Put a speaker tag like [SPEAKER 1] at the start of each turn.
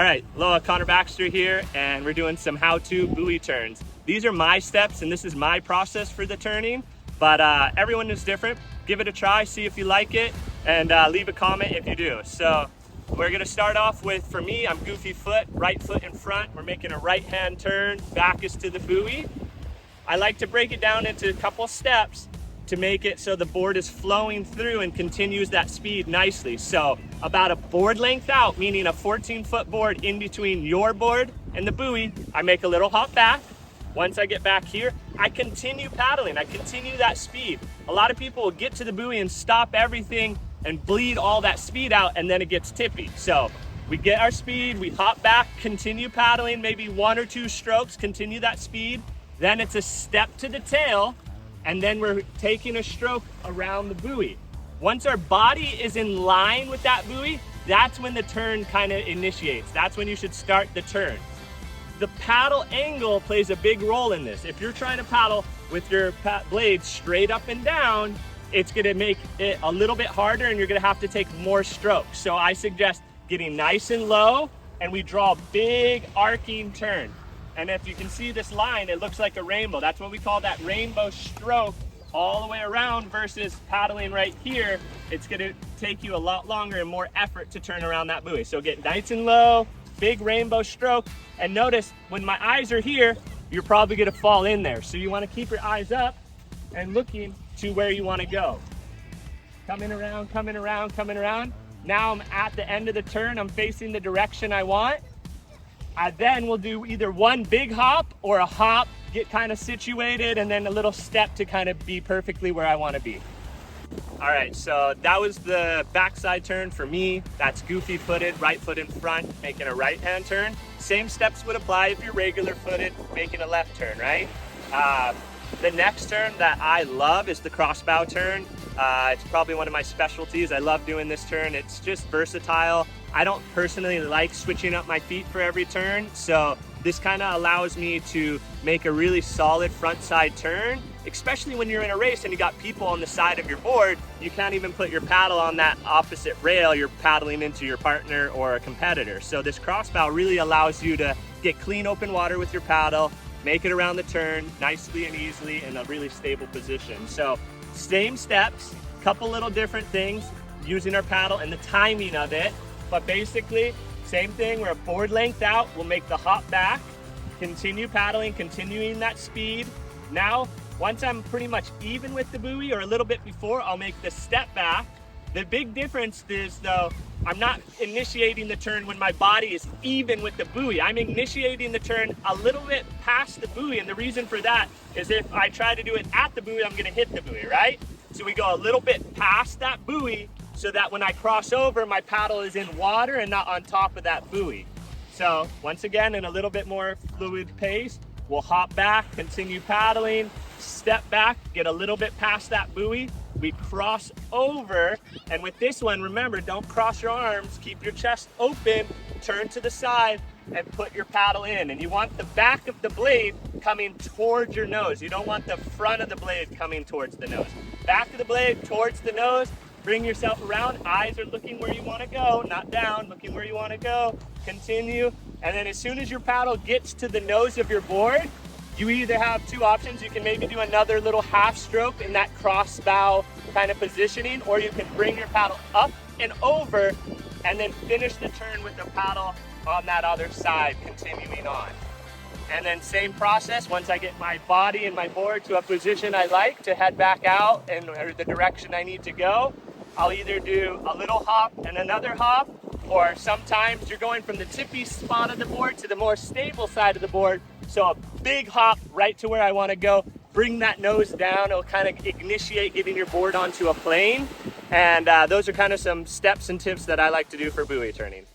[SPEAKER 1] All right, Loa, Connor Baxter here, and we're doing some how-to buoy turns. These are my steps, and this is my process for the turning, but everyone is different. Give it a try, see if you like it, and leave a comment if you do. So we're gonna start off with, for me, I'm goofy foot, right foot in front. We're making a right-hand turn, back is to the buoy. I like to break it down into a couple steps to make it so the board is flowing through and continues that speed nicely. So about a board length out, meaning a 14-foot board in between your board and the buoy, I make a little hop back. Once I get back here, I continue paddling. I continue that speed. A lot of people will get to the buoy and stop everything and bleed all that speed out, and then it gets tippy. So we get our speed, we hop back, continue paddling, maybe 1 or 2 strokes, continue that speed. Then it's a step to the tail, and then we're taking a stroke around the buoy. Once our body is in line with that buoy, that's when the turn kind of initiates. That's when you should start the turn. The paddle angle plays a big role in this. If you're trying to paddle with your blades straight up and down, it's gonna make it a little bit harder and you're gonna have to take more strokes. So I suggest getting nice and low, and we draw a big arcing turn. And if you can see this line, it looks like a rainbow. That's what we call that rainbow stroke all the way around, versus paddling right here. It's gonna take you a lot longer and more effort to turn around that buoy. So get nice and low, big rainbow stroke. And notice when my eyes are here, you're probably gonna fall in there. So you wanna keep your eyes up and looking to where you wanna go. Coming around, coming around, coming around. Now I'm at the end of the turn. I'm facing the direction I want. I then will do either one big hop or a hop, get kind of situated, and then a little step to kind of be perfectly where I want to be. All right, so that was the backside turn for me. That's goofy footed, right foot in front, making a right hand turn. Same steps would apply if you're regular footed, making a left turn, right? The next turn that I love is the crossbow turn. It's probably one of my specialties. I love doing this turn. It's just versatile. I don't personally like switching up my feet for every turn, so this kind of allows me to make a really solid front side turn, especially when you're in a race and you got people on the side of your board. You can't even put your paddle on that opposite rail. You're paddling into your partner or a competitor. So this crossbow really allows you to get clean open water with your paddle, make it around the turn nicely and easily in a really stable position. So same steps, couple little different things, using our paddle and the timing of it. But basically, same thing, we're a board length out, we'll make the hop back, continue paddling, continuing that speed. Now, once I'm pretty much even with the buoy or a little bit before, I'll make the step back. The big difference is though, I'm not initiating the turn when my body is even with the buoy. I'm initiating the turn a little bit past the buoy, and the reason for that is if I try to do it at the buoy, I'm gonna hit the buoy, right? So we go a little bit past that buoy, so that when I cross over, my paddle is in water and not on top of that buoy. So once again, in a little bit more fluid pace, we'll hop back, continue paddling, step back, get a little bit past that buoy, we cross over, and with this one, remember, don't cross your arms, keep your chest open, turn to the side, and put your paddle in. And you want the back of the blade coming towards your nose. You don't want the front of the blade coming towards the nose. Back of the blade towards the nose. Bring yourself around, eyes are looking where you want to go, not down, looking where you want to go. Continue, and then as soon as your paddle gets to the nose of your board, you either have 2 options. You can maybe do another little half stroke in that crossbow kind of positioning, or you can bring your paddle up and over and then finish the turn with the paddle on that other side, continuing on. And then same process, once I get my body and my board to a position I like to head back out and or the direction I need to go, I'll either do a little hop and another hop, or sometimes you're going from the tippy spot of the board to the more stable side of the board. So a big hop right to where I want to go, bring that nose down, it'll kind of initiate getting your board onto a plane. And those are kind of some steps and tips that I like to do for buoy turning.